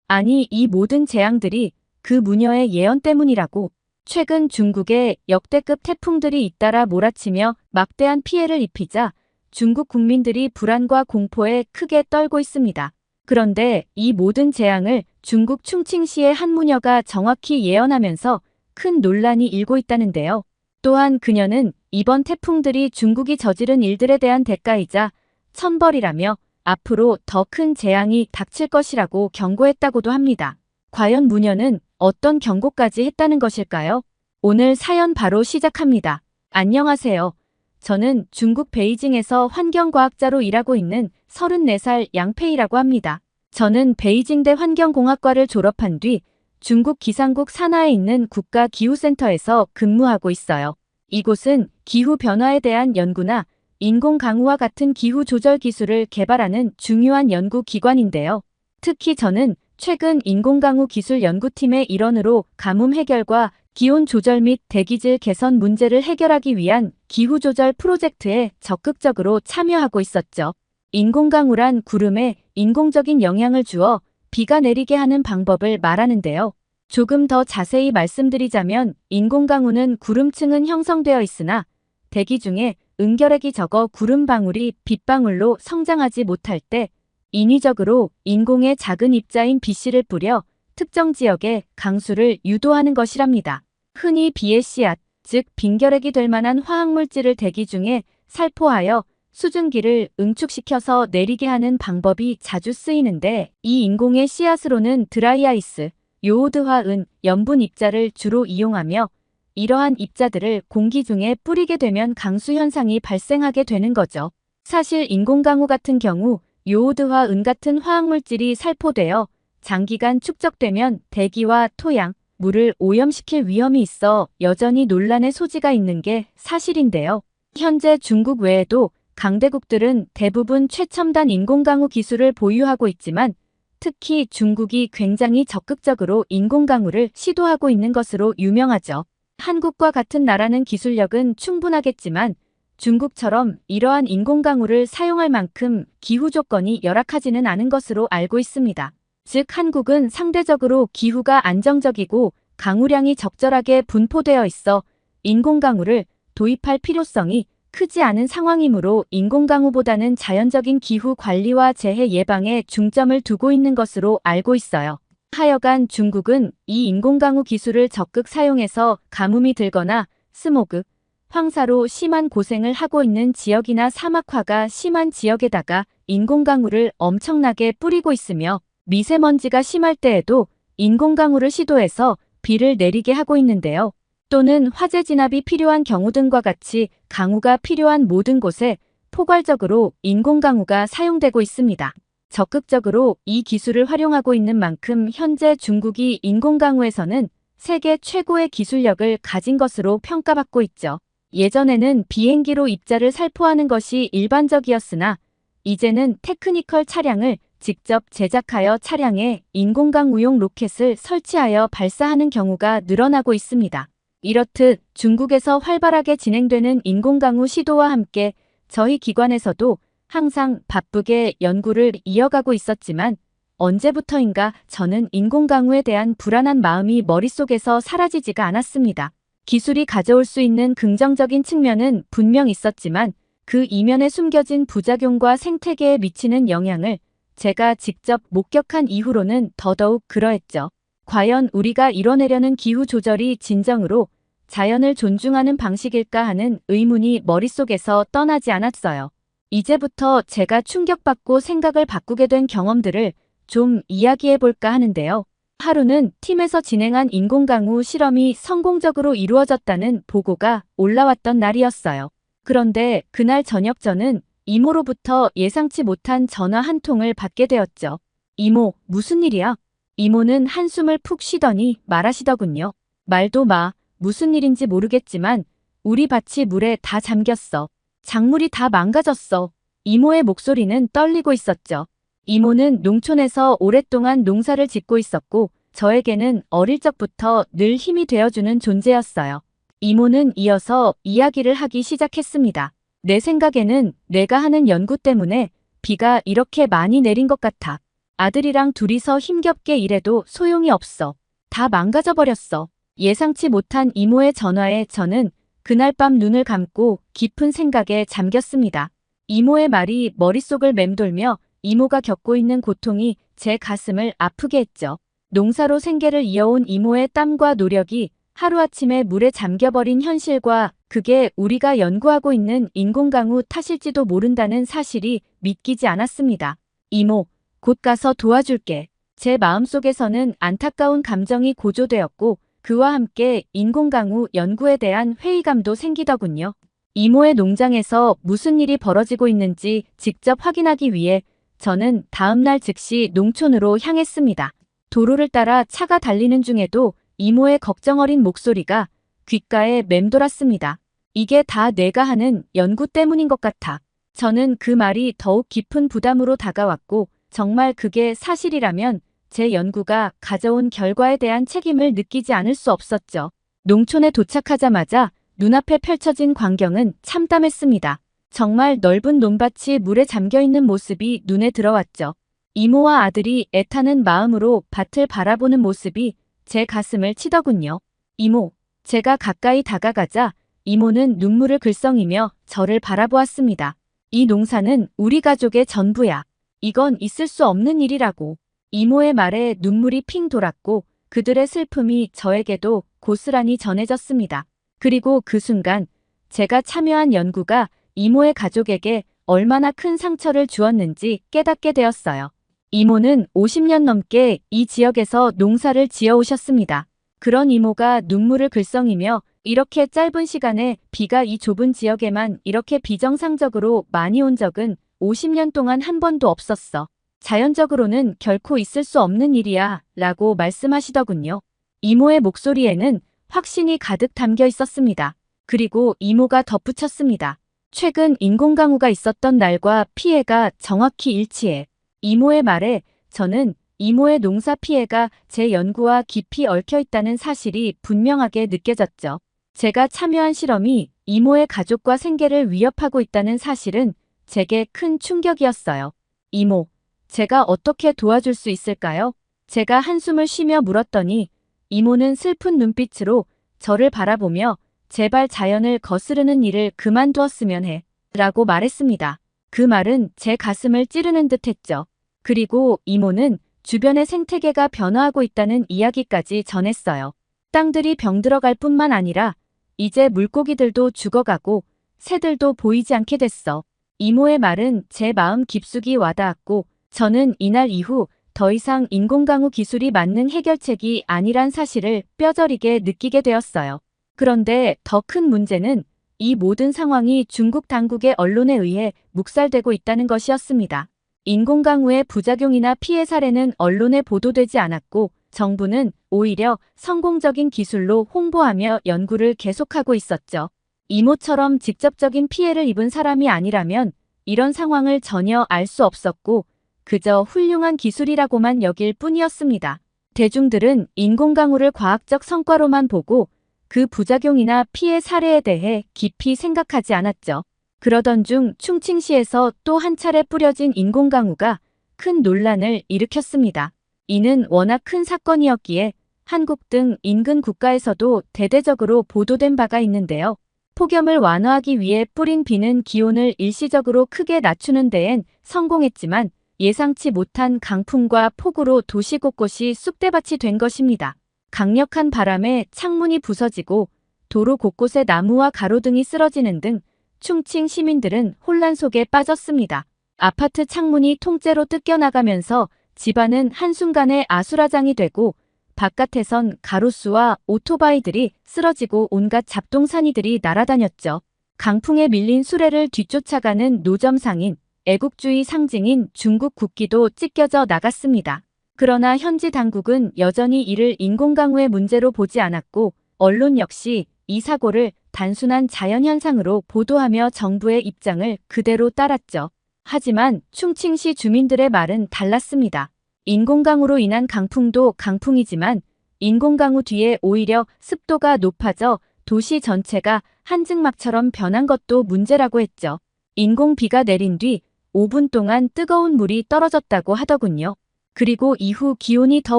아니, 이 모든 재앙들이 그 무녀의 예언 때문이라고. 최근 중국에 역대급 태풍들이 잇따라 몰아치며 막대한 피해를 입히자 중국 국민들이 불안과 공포에 크게 떨고 있습니다. 그런데 이 모든 재앙을 중국 충칭시의 한 무녀가 정확히 예언하면서 큰 논란이 일고 있다는데요. 또한 그녀는 이번 태풍들이 중국이 저지른 일들에 대한 대가이자 천벌이라며 앞으로 더 큰 재앙이 닥칠 것이라고 경고했다고도 합니다. 과연 무녀는 어떤 경고까지 했다는 것일까요? 오늘 사연 바로 시작합니다. 안녕하세요. 저는 중국 베이징에서 환경과학자로 일하고 있는 34살 양페이라고 합니다. 저는 베이징대 환경공학과를 졸업한 뒤 중국 기상국 산하에 있는 국가기후센터에서 근무하고 있어요. 이곳은 기후변화에 대한 연구나 인공강우와 같은 기후조절 기술을 개발하는 중요한 연구기관인데요. 특히 저는 최근 인공강우 기술 연구팀의 일원으로 가뭄 해결과 기온 조절 및 대기질 개선 문제를 해결하기 위한 기후조절 프로젝트에 적극적으로 참여하고 있었죠. 인공강우란 구름에 인공적인 영향을 주어 비가 내리게 하는 방법을 말하는데요. 조금 더 자세히 말씀드리자면 인공강우는 구름층은 형성되어 있으나 대기 중에 은결핵이 적어 구름방울이 빗방울로 성장하지 못할 때 인위적으로 인공의 작은 입자인 비씨를 뿌려 특정 지역에 강수를 유도하는 것이랍니다. 흔히 비의 씨앗, 즉 빈결핵이 될 만한 화학물질을 대기 중에 살포하여 수증기를 응축시켜서 내리게 하는 방법이 자주 쓰이는데 이 인공의 씨앗으로는 드라이아이스, 요오드화 은, 염분 입자를 주로 이용하며 이러한 입자들을 공기 중에 뿌리게 되면 강수 현상이 발생하게 되는 거죠. 사실 인공강우 같은 경우 요오드화 은 같은 화학물질이 살포되어 장기간 축적되면 대기와 토양, 물을 오염시킬 위험이 있어 여전히 논란의 소지가 있는 게 사실인데요. 현재 중국 외에도 강대국들은 대부분 최첨단 인공강우 기술을 보유하고 있지만 특히 중국이 굉장히 적극적으로 인공강우를 시도하고 있는 것으로 유명하죠. 한국과 같은 나라는 기술력은 충분하겠지만 중국처럼 이러한 인공강우를 사용할 만큼 기후 조건이 열악하지는 않은 것으로 알고 있습니다. 즉 한국은 상대적으로 기후가 안정적이고 강우량이 적절하게 분포되어 있어 인공강우를 도입할 필요성이 크지 않은 상황이므로 인공강우보다는 자연적인 기후 관리와 재해 예방에 중점을 두고 있는 것으로 알고 있어요. 하여간 중국은 이 인공강우 기술을 적극 사용해서 가뭄이 들거나 스모그, 황사로 심한 고생을 하고 있는 지역이나 사막화가 심한 지역에다가 인공강우를 엄청나게 뿌리고 있으며 미세먼지가 심할 때에도 인공강우를 시도해서 비를 내리게 하고 있는데요. 또는 화재 진압이 필요한 경우 등과 같이 강우가 필요한 모든 곳에 포괄적으로 인공강우가 사용되고 있습니다. 적극적으로 이 기술을 활용하고 있는 만큼 현재 중국이 인공강우에서는 세계 최고의 기술력을 가진 것으로 평가받고 있죠. 예전에는 비행기로 입자를 살포하는 것이 일반적이었으나 이제는 테크니컬 차량을 직접 제작하여 차량에 인공강우용 로켓을 설치하여 발사하는 경우가 늘어나고 있습니다. 이렇듯 중국에서 활발하게 진행되는 인공강우 시도와 함께 저희 기관에서도 항상 바쁘게 연구를 이어가고 있었지만 언제부터인가 저는 인공강우에 대한 불안한 마음이 머릿속에서 사라지지가 않았습니다. 기술이 가져올 수 있는 긍정적인 측면은 분명 있었지만 그 이면에 숨겨진 부작용과 생태계에 미치는 영향을 제가 직접 목격한 이후로는 더더욱 그러했죠. 과연 우리가 이뤄내려는 기후 조절이 진정으로 자연을 존중하는 방식일까 하는 의문이 머릿속에서 떠나지 않았어요. 이제부터 제가 충격받고 생각을 바꾸게 된 경험들을 좀 이야기해볼까 하는데요. 하루는 팀에서 진행한 인공강우 실험이 성공적으로 이루어졌다는 보고가 올라왔던 날이었어요. 그런데 그날 저녁 저는 이모로부터 예상치 못한 전화 한 통을 받게 되었죠. 이모, 무슨 일이야? 이모는 한숨을 푹 쉬더니 말하시더군요. 말도 마, 무슨 일인지 모르겠지만 우리 밭이 물에 다 잠겼어. 작물이 다 망가졌어. 이모의 목소리는 떨리고 있었죠. 이모는 농촌에서 오랫동안 농사를 짓고 있었고 저에게는 어릴 적부터 늘 힘이 되어주는 존재였어요. 이모는 이어서 이야기를 하기 시작했습니다. 내 생각에는 내가 하는 연구 때문에 비가 이렇게 많이 내린 것 같아. 아들이랑 둘이서 힘겹게 일해도 소용이 없어. 다 망가져버렸어. 예상치 못한 이모의 전화에 저는 그날 밤 눈을 감고 깊은 생각에 잠겼습니다. 이모의 말이 머릿속을 맴돌며 이모가 겪고 있는 고통이 제 가슴을 아프게 했죠. 농사로 생계를 이어온 이모의 땀과 노력이 하루아침에 물에 잠겨버린 현실과 그게 우리가 연구하고 있는 인공강우 탓일지도 모른다는 사실이 믿기지 않았습니다. 이모, 곧 가서 도와줄게. 제 마음속에서는 안타까운 감정이 고조되었고 그와 함께 인공강우 연구에 대한 회의감도 생기더군요. 이모의 농장에서 무슨 일이 벌어지고 있는지 직접 확인하기 위해 저는 다음날 즉시 농촌으로 향했습니다. 도로를 따라 차가 달리는 중에도 이모의 걱정 어린 목소리가 귓가에 맴돌았습니다. 이게 다 내가 하는 연구 때문인 것 같아. 저는 그 말이 더욱 깊은 부담으로 다가왔고 정말 그게 사실이라면 제 연구가 가져온 결과에 대한 책임을 느끼지 않을 수 없었죠. 농촌에 도착하자마자 눈앞에 펼쳐진 광경은 참담했습니다. 정말 넓은 논밭이 물에 잠겨있는 모습이 눈에 들어왔죠. 이모와 아들이 애타는 마음으로 밭을 바라보는 모습이 제 가슴을 치더군요. 이모, 제가 가까이 다가가자 이모는 눈물을 글썽이며 저를 바라보았습니다. 이 농사는 우리 가족의 전부야. 이건 있을 수 없는 일이라고. 이모의 말에 눈물이 핑 돌았고 그들의 슬픔이 저에게도 고스란히 전해졌습니다. 그리고 그 순간 제가 참여한 연구가 이모의 가족에게 얼마나 큰 상처를 주었는지 깨닫게 되었어요. 이모는 50년 넘게 이 지역에서 농사를 지어오셨습니다. 그런 이모가 눈물을 글썽이며 이렇게 짧은 시간에 비가 이 좁은 지역에만 이렇게 비정상적으로 많이 온 적은 50년 동안 한 번도 없었어. 자연적으로는 결코 있을 수 없는 일이야 라고 말씀하시더군요. 이모의 목소리에는 확신이 가득 담겨 있었습니다. 그리고 이모가 덧붙였습니다. 최근 인공강우가 있었던 날과 피해가 정확히 일치해. 이모의 말에 저는 이모의 농사 피해가 제 연구와 깊이 얽혀 있다는 사실이 분명하게 느껴졌죠. 제가 참여한 실험이 이모의 가족과 생계를 위협하고 있다는 사실은 제게 큰 충격이었어요. 이모, 제가 어떻게 도와줄 수 있을까요? 제가 한숨을 쉬며 물었더니 이모는 슬픈 눈빛으로 저를 바라보며 제발 자연을 거스르는 일을 그만두었으면 해 라고 말했습니다. 그 말은 제 가슴을 찌르는 듯 했죠. 그리고 이모는 주변의 생태계가 변화하고 있다는 이야기까지 전했어요. 땅들이 병들어갈 뿐만 아니라 이제 물고기들도 죽어가고 새들도 보이지 않게 됐어. 이모의 말은 제 마음 깊숙이 와닿았고 저는 이날 이후 더 이상 인공강우 기술이 만능 해결책이 아니란 사실을 뼈저리게 느끼게 되었어요. 그런데 더 큰 문제는 이 모든 상황이 중국 당국의 언론에 의해 묵살되고 있다는 것이었습니다. 인공강우의 부작용이나 피해 사례는 언론에 보도되지 않았고 정부는 오히려 성공적인 기술로 홍보하며 연구를 계속하고 있었죠. 이모처럼 직접적인 피해를 입은 사람이 아니라면 이런 상황을 전혀 알 수 없었고 그저 훌륭한 기술이라고만 여길 뿐이었습니다. 대중들은 인공강우를 과학적 성과로만 보고 그 부작용이나 피해 사례에 대해 깊이 생각하지 않았죠. 그러던 중 충칭시에서 또 한 차례 뿌려진 인공강우가 큰 논란을 일으켰습니다. 이는 워낙 큰 사건이었기에 한국 등 인근 국가에서도 대대적으로 보도된 바가 있는데요. 폭염을 완화하기 위해 뿌린 비는 기온을 일시적으로 크게 낮추는 데엔 성공했지만 예상치 못한 강풍과 폭우로 도시 곳곳이 쑥대밭이 된 것입니다. 강력한 바람에 창문이 부서지고 도로 곳곳에 나무와 가로등이 쓰러지는 등 충칭 시민들은 혼란 속에 빠졌습니다. 아파트 창문이 통째로 뜯겨나가면서 집안은 한순간에 아수라장이 되고 바깥에선 가로수와 오토바이들이 쓰러지고 온갖 잡동사니들이 날아다녔죠. 강풍에 밀린 수레를 뒤쫓아가는 노점상인 애국주의 상징인 중국 국기도 찢겨져 나갔습니다. 그러나 현지 당국은 여전히 이를 인공강우의 문제로 보지 않았고 언론 역시 이 사고를 단순한 자연현상으로 보도하며 정부의 입장을 그대로 따랐죠. 하지만 충칭시 주민들의 말은 달랐습니다. 인공강우로 인한 강풍도 강풍이지만 인공강우 뒤에 오히려 습도가 높아져 도시 전체가 한증막처럼 변한 것도 문제라고 했죠. 인공비가 내린 뒤 5분 동안 뜨거운 물이 떨어졌다고 하더군요. 그리고 이후 기온이 더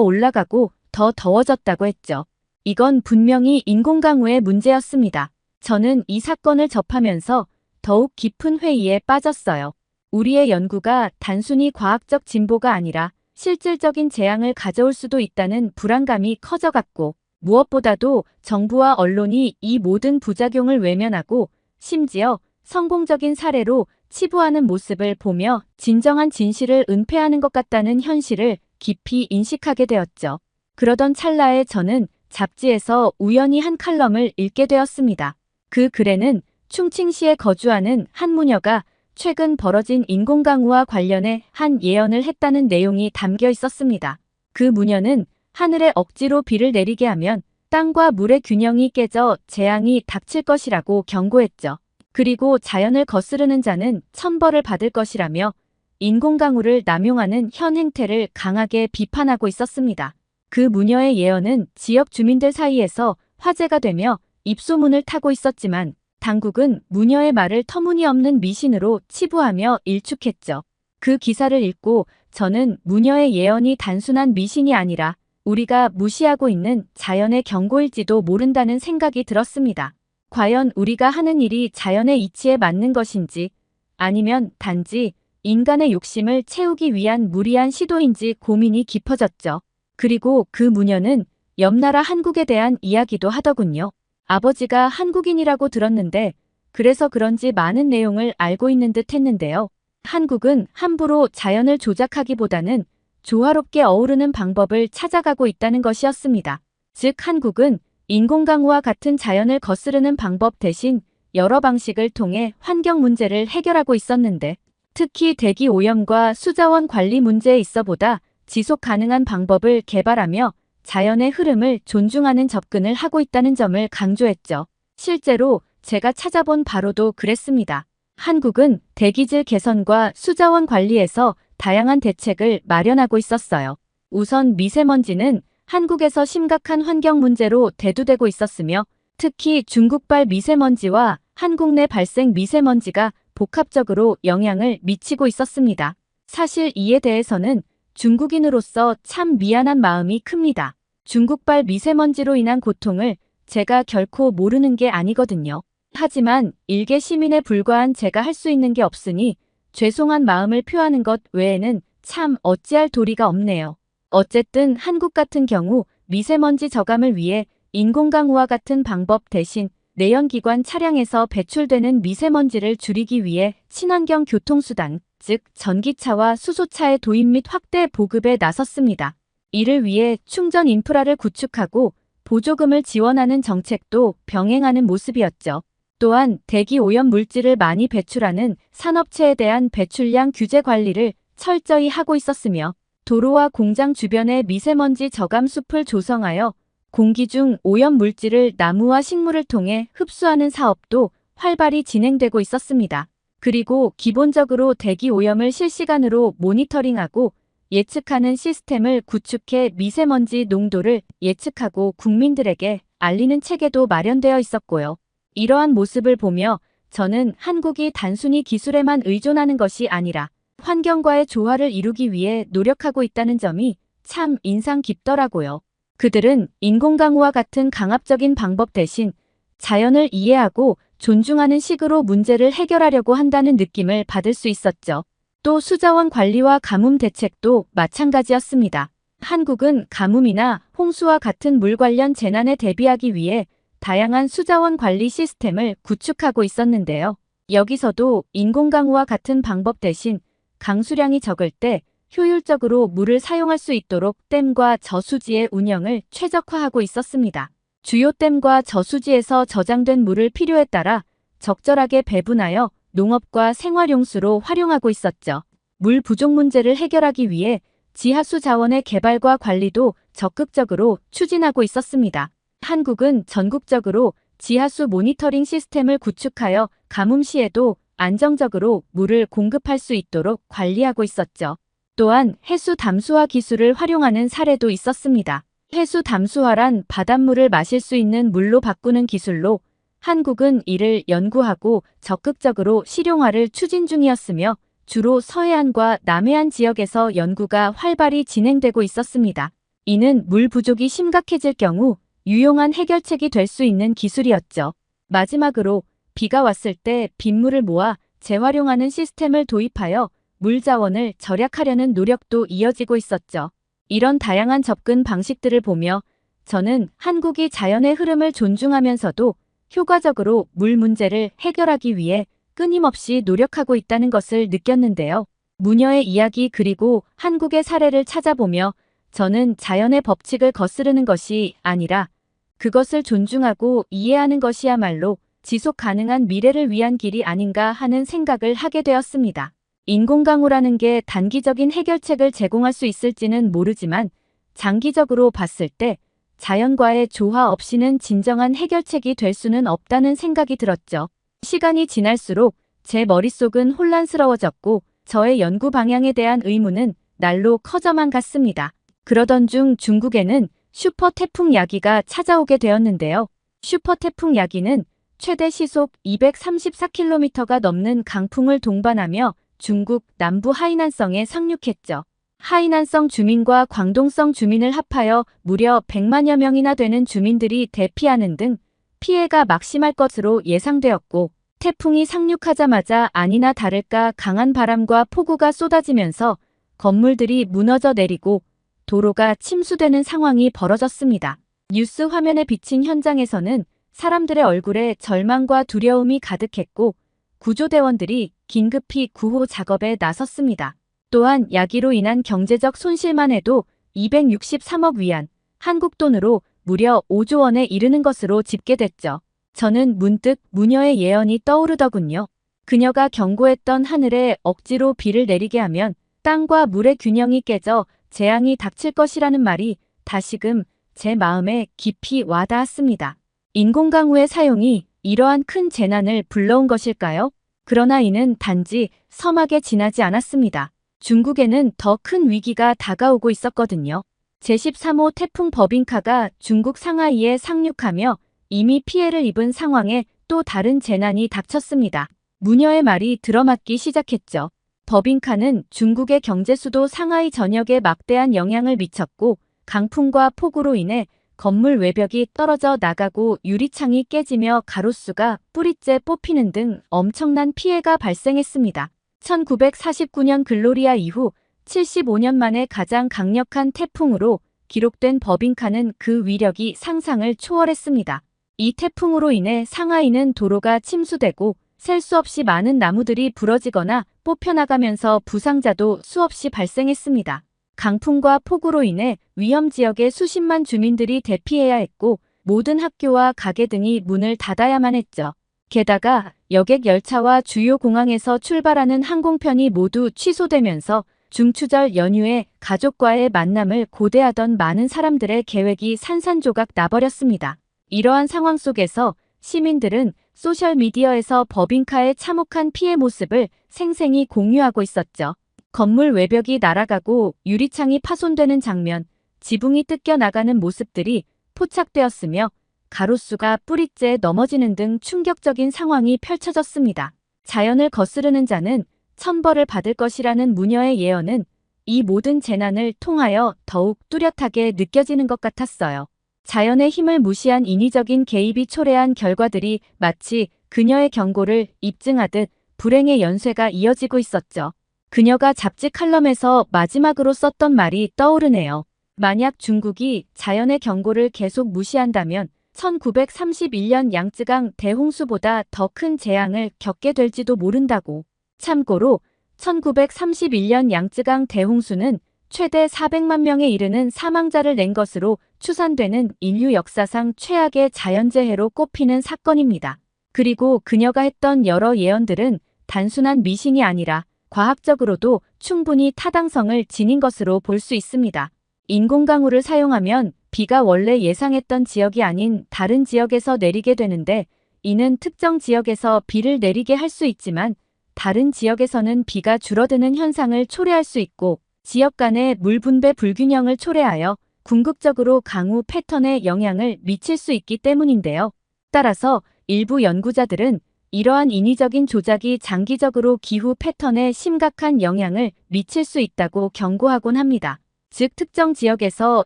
올라가고 더 더워졌다고 했죠. 이건 분명히 인공강우의 문제였습니다. 저는 이 사건을 접하면서 더욱 깊은 회의에 빠졌어요. 우리의 연구가 단순히 과학적 진보가 아니라 실질적인 재앙을 가져올 수도 있다는 불안감이 커져갔고, 무엇보다도 정부와 언론이 이 모든 부작용을 외면하고 심지어 성공적인 사례로 치부하는 모습을 보며 진정한 진실을 은폐하는 것 같다는 현실을 깊이 인식하게 되었죠. 그러던 찰나에 저는 잡지에서 우연히 한 칼럼을 읽게 되었습니다. 그 글에는 충칭시에 거주하는 한 무녀가 최근 벌어진 인공강우와 관련해 한 예언을 했다는 내용이 담겨 있었습니다. 그 무녀는 하늘에 억지로 비를 내리게 하면 땅과 물의 균형이 깨져 재앙이 닥칠 것이라고 경고했죠. 그리고 자연을 거스르는 자는 천벌을 받을 것이라며 인공강우를 남용하는 현 행태를 강하게 비판하고 있었습니다. 그 무녀의 예언은 지역 주민들 사이에서 화제가 되며 입소문을 타고 있었지만 당국은 무녀의 말을 터무니없는 미신으로 치부하며 일축했죠. 그 기사를 읽고 저는 무녀의 예언이 단순한 미신이 아니라 우리가 무시하고 있는 자연의 경고일지도 모른다는 생각이 들었습니다. 과연 우리가 하는 일이 자연의 이치에 맞는 것인지 아니면 단지 인간의 욕심을 채우기 위한 무리한 시도인지 고민이 깊어졌죠. 그리고 그 무녀는 옆나라 한국에 대한 이야기도 하더군요. 아버지가 한국인이라고 들었는데 그래서 그런지 많은 내용을 알고 있는 듯 했는데요. 한국은 함부로 자연을 조작하기보다는 조화롭게 어우르는 방법을 찾아가고 있다는 것이었습니다. 즉 한국은 인공강우와 같은 자연을 거스르는 방법 대신 여러 방식을 통해 환경 문제를 해결하고 있었는데 특히 대기 오염과 수자원 관리 문제에 있어보다 지속 가능한 방법을 개발하며 자연의 흐름을 존중하는 접근을 하고 있다는 점을 강조했죠. 실제로 제가 찾아본 바로도 그랬습니다. 한국은 대기질 개선과 수자원 관리에서 다양한 대책을 마련하고 있었어요. 우선 미세먼지는 한국에서 심각한 환경 문제로 대두되고 있었으며 특히 중국발 미세먼지와 한국 내 발생 미세먼지가 복합적으로 영향을 미치고 있었습니다. 사실 이에 대해서는 중국인으로서 참 미안한 마음이 큽니다. 중국발 미세먼지로 인한 고통을 제가 결코 모르는 게 아니거든요. 하지만 일개 시민에 불과한 제가 할 수 있는 게 없으니 죄송한 마음을 표하는 것 외에는 참 어찌할 도리가 없네요. 어쨌든 한국 같은 경우 미세먼지 저감을 위해 인공강우와 같은 방법 대신 내연기관 차량에서 배출되는 미세먼지를 줄이기 위해 친환경 교통수단, 즉 전기차와 수소차의 도입 및 확대 보급에 나섰습니다. 이를 위해 충전 인프라를 구축하고 보조금을 지원하는 정책도 병행하는 모습이었죠. 또한 대기 오염 물질을 많이 배출하는 산업체에 대한 배출량 규제 관리를 철저히 하고 있었으며 도로와 공장 주변에 미세먼지 저감 숲을 조성하여 공기 중 오염 물질을 나무와 식물을 통해 흡수하는 사업도 활발히 진행되고 있었습니다. 그리고 기본적으로 대기 오염을 실시간으로 모니터링하고 예측하는 시스템을 구축해 미세먼지 농도를 예측하고 국민들에게 알리는 체계도 마련되어 있었고요. 이러한 모습을 보며 저는 한국이 단순히 기술에만 의존하는 것이 아니라 환경과의 조화를 이루기 위해 노력하고 있다는 점이 참 인상 깊더라고요. 그들은 인공강우와 같은 강압적인 방법 대신 자연을 이해하고 존중하는 식으로 문제를 해결하려고 한다는 느낌을 받을 수 있었죠. 또 수자원 관리와 가뭄 대책도 마찬가지였습니다. 한국은 가뭄이나 홍수와 같은 물 관련 재난에 대비하기 위해 다양한 수자원 관리 시스템을 구축하고 있었는데요. 여기서도 인공강우와 같은 방법 대신 강수량이 적을 때 효율적으로 물을 사용할 수 있도록 댐과 저수지의 운영을 최적화하고 있었습니다. 주요 댐과 저수지에서 저장된 물을 필요에 따라 적절하게 배분하여 농업과 생활용수로 활용하고 있었죠. 물 부족 문제를 해결하기 위해 지하수 자원의 개발과 관리도 적극적으로 추진하고 있었습니다. 한국은 전국적으로 지하수 모니터링 시스템을 구축하여 가뭄 시에도 안정적으로 물을 공급할 수 있도록 관리하고 있었죠. 또한 해수 담수화 기술을 활용하는 사례도 있었습니다. 해수 담수화란 바닷물을 마실 수 있는 물로 바꾸는 기술로 한국은 이를 연구하고 적극적으로 실용화를 추진 중이었으며 주로 서해안과 남해안 지역에서 연구가 활발히 진행되고 있었습니다. 이는 물 부족이 심각해질 경우 유용한 해결책이 될 수 있는 기술이었죠. 마지막으로 비가 왔을 때 빗물을 모아 재활용하는 시스템을 도입하여 물 자원을 절약하려는 노력도 이어지고 있었죠. 이런 다양한 접근 방식들을 보며 저는 한국이 자연의 흐름을 존중하면서도 효과적으로 물 문제를 해결하기 위해 끊임없이 노력하고 있다는 것을 느꼈는데요. 무녀의 이야기 그리고 한국의 사례를 찾아보며 저는 자연의 법칙을 거스르는 것이 아니라 그것을 존중하고 이해하는 것이야말로 지속 가능한 미래를 위한 길이 아닌가 하는 생각을 하게 되었습니다. 인공강우라는 게 단기적인 해결책을 제공할 수 있을지는 모르지만 장기적으로 봤을 때 자연과의 조화 없이는 진정한 해결책이 될 수는 없다는 생각이 들었죠. 시간이 지날수록 제 머릿속은 혼란스러워졌고 저의 연구 방향에 대한 의문은 날로 커져만 갔습니다. 그러던 중 중국에는 슈퍼 태풍 야기가 찾아오게 되었는데요. 슈퍼 태풍 야기는 최대 시속 234km가 넘는 강풍을 동반하며 중국 남부 하이난성에 상륙했죠. 하이난성 주민과 광동성 주민을 합하여 무려 100만여 명이나 되는 주민들이 대피하는 등 피해가 막심할 것으로 예상되었고 태풍이 상륙하자마자 아니나 다를까 강한 바람과 폭우가 쏟아지면서 건물들이 무너져 내리고 도로가 침수되는 상황이 벌어졌습니다. 뉴스 화면에 비친 현장에서는 사람들의 얼굴에 절망과 두려움이 가득했고 구조대원들이 긴급히 구호 작업에 나섰습니다. 또한 야기로 인한 경제적 손실만 해도 263억 위안, 한국 돈으로 무려 5조 원에 이르는 것으로 집계됐죠. 저는 문득 무녀의 예언이 떠오르더군요. 그녀가 경고했던 하늘에 억지로 비를 내리게 하면 땅과 물의 균형이 깨져 재앙이 닥칠 것이라는 말이 다시금 제 마음에 깊이 와닿았습니다. 인공강우의 사용이 이러한 큰 재난을 불러온 것일까요? 그러나 이는 단지 서막에 지나지 않았습니다. 중국에는 더 큰 위기가 다가오고 있었거든요. 제13호 태풍 버빙카가 중국 상하이에 상륙하며 이미 피해를 입은 상황에 또 다른 재난이 닥쳤습니다. 무녀의 말이 들어맞기 시작했죠. 버빙카는 중국의 경제 수도 상하이 전역에 막대한 영향을 미쳤고 강풍과 폭우로 인해 건물 외벽이 떨어져 나가고 유리창이 깨지며 가로수가 뿌리째 뽑히는 등 엄청난 피해가 발생했습니다. 1949년 글로리아 이후 75년 만에 가장 강력한 태풍으로 기록된 버빙카는 그 위력이 상상을 초월했습니다. 이 태풍으로 인해 상하이는 도로가 침수되고 셀 수 없이 많은 나무들이 부러지거나 뽑혀나가면서 부상자도 수없이 발생했습니다. 강풍과 폭우로 인해 위험 지역의 수십만 주민들이 대피해야 했고 모든 학교와 가게 등이 문을 닫아야만 했죠. 게다가 여객 열차와 주요 공항에서 출발하는 항공편이 모두 취소되면서 중추절 연휴에 가족과의 만남을 고대하던 많은 사람들의 계획이 산산조각 나버렸습니다. 이러한 상황 속에서 시민들은 소셜미디어에서 버빙카의 참혹한 피해 모습을 생생히 공유하고 있었죠. 건물 외벽이 날아가고 유리창이 파손되는 장면, 지붕이 뜯겨 나가는 모습들이 포착되었으며 가로수가 뿌리째 넘어지는 등 충격적인 상황이 펼쳐졌습니다. 자연을 거스르는 자는 천벌을 받을 것이라는 무녀의 예언은 이 모든 재난을 통하여 더욱 뚜렷하게 느껴지는 것 같았어요. 자연의 힘을 무시한 인위적인 개입이 초래한 결과들이 마치 그녀의 경고를 입증하듯 불행의 연쇄가 이어지고 있었죠. 그녀가 잡지 칼럼에서 마지막으로 썼던 말이 떠오르네요. 만약 중국이 자연의 경고를 계속 무시한다면 1931년 양쯔강 대홍수보다 더 큰 재앙을 겪게 될지도 모른다고. 참고로 1931년 양쯔강 대홍수는 최대 400만 명에 이르는 사망자를 낸 것으로 추산되는 인류 역사상 최악의 자연재해로 꼽히는 사건입니다. 그리고 그녀가 했던 여러 예언들은 단순한 미신이 아니라 과학적으로도 충분히 타당성을 지닌 것으로 볼 수 있습니다. 인공강우를 사용하면 비가 원래 예상했던 지역이 아닌 다른 지역에서 내리게 되는데 이는 특정 지역에서 비를 내리게 할 수 있지만 다른 지역에서는 비가 줄어드는 현상을 초래할 수 있고 지역 간의 물 분배 불균형을 초래하여 궁극적으로 강우 패턴에 영향을 미칠 수 있기 때문인데요. 따라서 일부 연구자들은 이러한 인위적인 조작이 장기적으로 기후 패턴에 심각한 영향을 미칠 수 있다고 경고하곤 합니다. 즉 특정 지역에서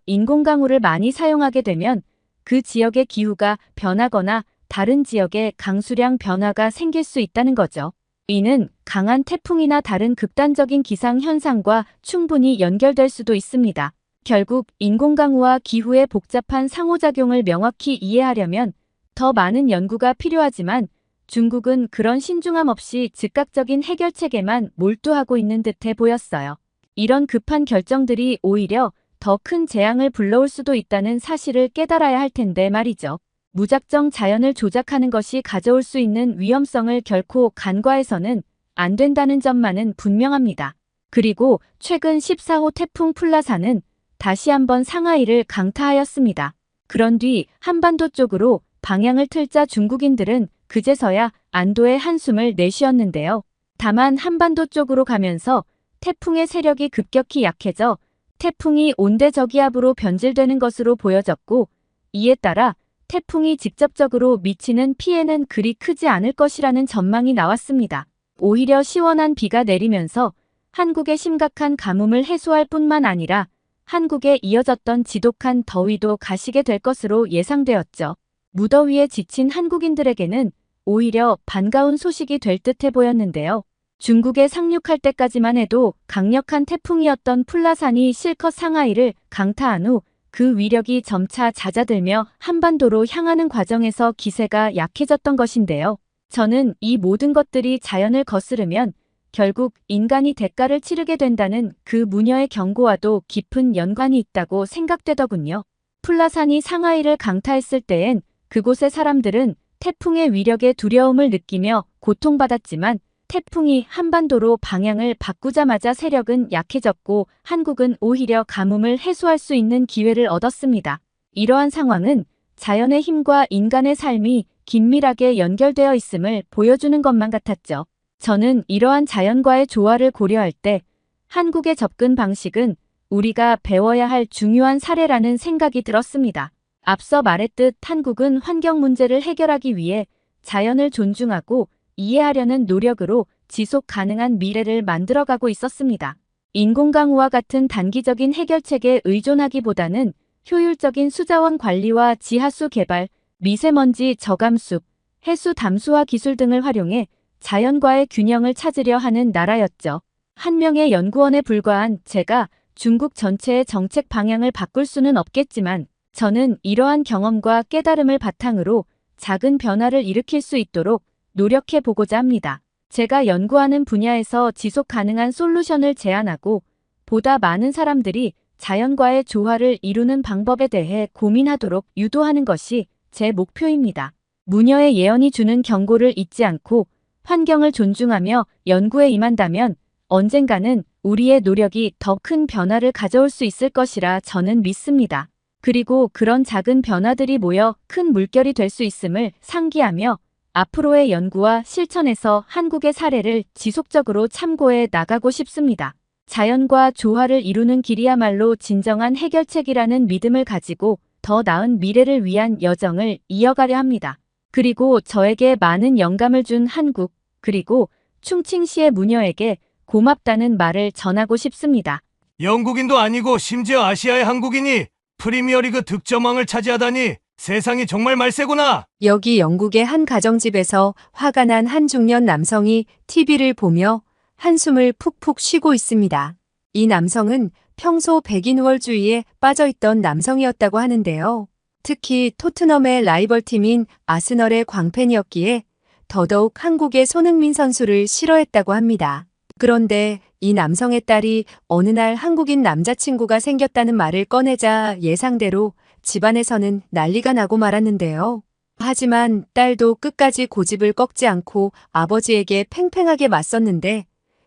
인공강우를 많이 사용하게 되면 그 지역의 기후가 변하거나 다른 지역에 강수량 변화가 생길 수 있다는 거죠. 이는 강한 태풍이나 다른 극단적인 기상 현상과 충분히 연결될 수도 있습니다. 결국 인공강우와 기후의 복잡한 상호작용을 명확히 이해하려면 더 많은 연구가 필요하지만 중국은 그런 신중함 없이 즉각적인 해결책에만 몰두하고 있는 듯해 보였어요. 이런 급한 결정들이 오히려 더 큰 재앙을 불러올 수도 있다는 사실을 깨달아야 할 텐데 말이죠. 무작정 자연을 조작하는 것이 가져올 수 있는 위험성을 결코 간과해서는 안 된다는 점만은 분명합니다. 그리고 최근 14호 태풍 플라사는 다시 한번 상하이를 강타하였습니다. 그런 뒤 한반도 쪽으로 방향을 틀자 중국인들은 그제서야 안도의 한숨을 내쉬었는데요. 다만 한반도 쪽으로 가면서 태풍의 세력이 급격히 약해져 태풍이 온대저기압으로 변질되는 것으로 보여졌고 이에 따라 태풍이 직접적으로 미치는 피해는 그리 크지 않을 것이라는 전망이 나왔습니다. 오히려 시원한 비가 내리면서 한국의 심각한 가뭄을 해소할 뿐만 아니라 한국에 이어졌던 지독한 더위도 가시게 될 것으로 예상되었죠. 무더위에 지친 한국인들에게는 오히려 반가운 소식이 될 듯해 보였는데요. 중국에 상륙할 때까지만 해도 강력한 태풍이었던 플라산이 실컷 상하이를 강타한 후 그 위력이 점차 잦아들며 한반도로 향하는 과정에서 기세가 약해졌던 것인데요. 저는 이 모든 것들이 자연을 거스르면 결국 인간이 대가를 치르게 된다는 그 무녀의 경고와도 깊은 연관이 있다고 생각되더군요. 플라산이 상하이를 강타했을 때엔 그곳의 사람들은 태풍의 위력에 두려움을 느끼며 고통받았지만 태풍이 한반도로 방향을 바꾸자마자 세력은 약해졌고 한국은 오히려 가뭄을 해소할 수 있는 기회를 얻었습니다. 이러한 상황은 자연의 힘과 인간의 삶이 긴밀하게 연결되어 있음을 보여주는 것만 같았죠. 저는 이러한 자연과의 조화를 고려할 때 한국의 접근 방식은 우리가 배워야 할 중요한 사례라는 생각이 들었습니다. 앞서 말했듯 한국은 환경 문제를 해결하기 위해 자연을 존중하고 이해하려는 노력으로 지속 가능한 미래를 만들어가고 있었습니다. 인공강우와 같은 단기적인 해결책에 의존하기보다는 효율적인 수자원 관리와 지하수 개발, 미세먼지 저감숲, 해수 담수화 기술 등을 활용해 자연과의 균형을 찾으려 하는 나라였죠. 한 명의 연구원에 불과한 제가 중국 전체의 정책 방향을 바꿀 수는 없겠지만 저는 이러한 경험과 깨달음을 바탕으로 작은 변화를 일으킬 수 있도록 노력해 보고자 합니다. 제가 연구하는 분야에서 지속 가능한 솔루션을 제안하고 보다 많은 사람들이 자연과의 조화를 이루는 방법에 대해 고민하도록 유도하는 것이 제 목표입니다. 무녀의 예언이 주는 경고를 잊지 않고 환경을 존중하며 연구에 임한다면 언젠가는 우리의 노력이 더 큰 변화를 가져올 수 있을 것이라 저는 믿습니다. 그리고 그런 작은 변화들이 모여 큰 물결이 될 수 있음을 상기하며 앞으로의 연구와 실천에서 한국의 사례를 지속적으로 참고해 나가고 싶습니다. 자연과 조화를 이루는 길이야말로 진정한 해결책이라는 믿음을 가지고 더 나은 미래를 위한 여정을 이어가려 합니다. 그리고 저에게 많은 영감을 준 한국, 그리고 충칭시의 무녀에게 고맙다는 말을 전하고 싶습니다. 영국인도 아니고 심지어 아시아의 한국인이 프리미어리그 득점왕을 차지하다니 세상이 정말 말세구나. 여기 영국의 한 가정집에서 화가 난 한 중년 남성이 TV를 보며 한숨을 푹푹 쉬고 있습니다. 이 남성은 평소 백인우월주의에 빠져있던 남성이었다고 하는데요. 특히 토트넘의 라이벌팀인 아스널의 광팬이었기에 더더욱 한국의 손흥민 선수를 싫어했다고 합니다. 그런데 이 남성의 딸이 어느 날 한국인 남자친구가 생겼다는 말을 꺼내자 예상대로 집안에서는 난리가 나고 말았는데요. 하지만 딸도 끝까지 고집을 꺾지 않고 아버지에게 팽팽하게 맞섰는데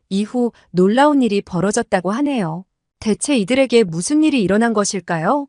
이후 놀라운 일이 벌어졌다고 하네요. 대체 이들에게 무슨 일이 일어난 것일까요?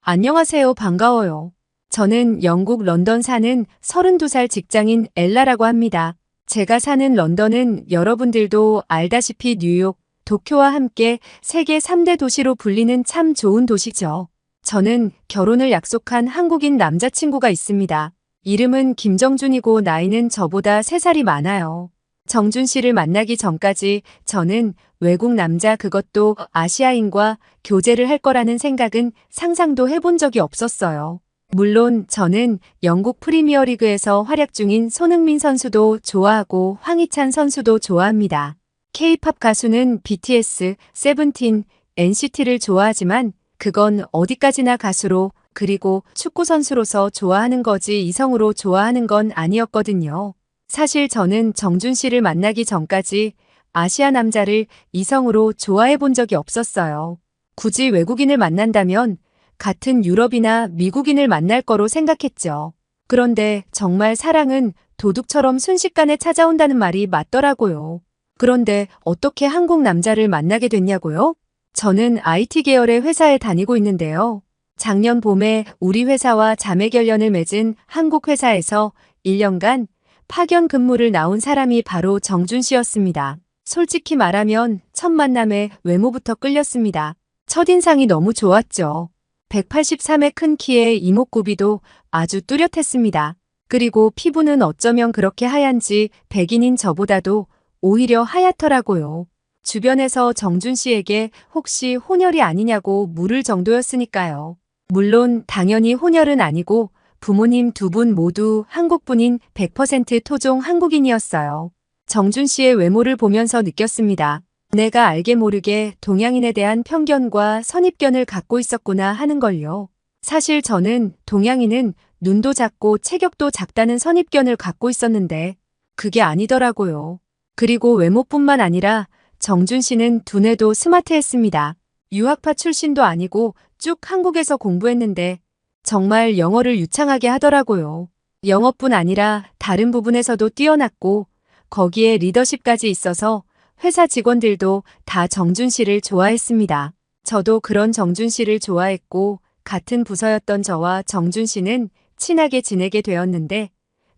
안녕하세요. 반가워요. 저는 영국 런던 사는 32살 직장인 엘라라고 합니다. 제가 사는 런던은 여러분들도 알다시피 뉴욕, 도쿄와 함께 세계 3대 도시로 불리는 참 좋은 도시죠. 저는 결혼을 약속한 한국인 남자친구가 있습니다. 이름은 김정준이고 나이는 저보다 3살이 많아요. 정준 씨를 만나기 전까지 저는 외국 남자 그것도 아시아인과 교제를 할 거라는 생각은 상상도 해본 적이 없었어요. 물론 저는 영국 프리미어리그에서 활약 중인 손흥민 선수도 좋아하고 황희찬 선수도 좋아합니다. K-팝 가수는 BTS, 세븐틴, NCT를 좋아하지만 그건 어디까지나 가수로 그리고 축구 선수로서 좋아하는 거지 이성으로 좋아하는 건 아니었거든요. 사실 저는 정준 씨를 만나기 전까지 아시아 남자를 이성으로 좋아해 본 적이 없었어요. 굳이 외국인을 만난다면 같은 유럽이나 미국인을 만날 거로 생각했죠. 그런데 정말 사랑은 도둑처럼 순식간에 찾아온다는 말이 맞더라고요. 그런데 어떻게 한국 남자를 만나게 됐냐고요? 저는 IT 계열의 회사에 다니고 있는데요. 작년 봄에 우리 회사와 자매 결연을 맺은 한국 회사에서 1년간 파견 근무를 나온 사람이 바로 정준 씨였습니다. 솔직히 말하면 첫 만남에 외모부터 끌렸습니다. 첫인상이 너무 좋았죠. 183의 큰 키에 이목구비도 아주 뚜렷했습니다. 그리고 피부는 어쩌면 그렇게 하얀지 백인인 저보다도 오히려 하얗더라고요. 주변에서 정준 씨에게 혹시 혼혈이 아니냐고 물을 정도였으니까요. 물론 당연히 혼혈은 아니고 부모님 두 분 모두 한국분인 100% 토종 한국인이었어요. 정준 씨의 외모를 보면서 느꼈습니다. 내가 알게 모르게 동양인에 대한 편견과 선입견을 갖고 있었구나 하는 걸요. 사실 저는 동양인은 눈도 작고 체격도 작다는 선입견을 갖고 있었는데 그게 아니더라고요. 그리고 외모뿐만 아니라 정준 씨는 두뇌도 스마트했습니다. 유학파 출신도 아니고 쭉 한국에서 공부했는데 정말 영어를 유창하게 하더라고요. 영어뿐 아니라 다른 부분에서도 뛰어났고 거기에 리더십까지 있어서 회사 직원들도 다 정준 씨를 좋아했습니다. 저도 그런 정준 씨를 좋아했고 같은 부서였던 저와 정준 씨는 친하게 지내게 되었는데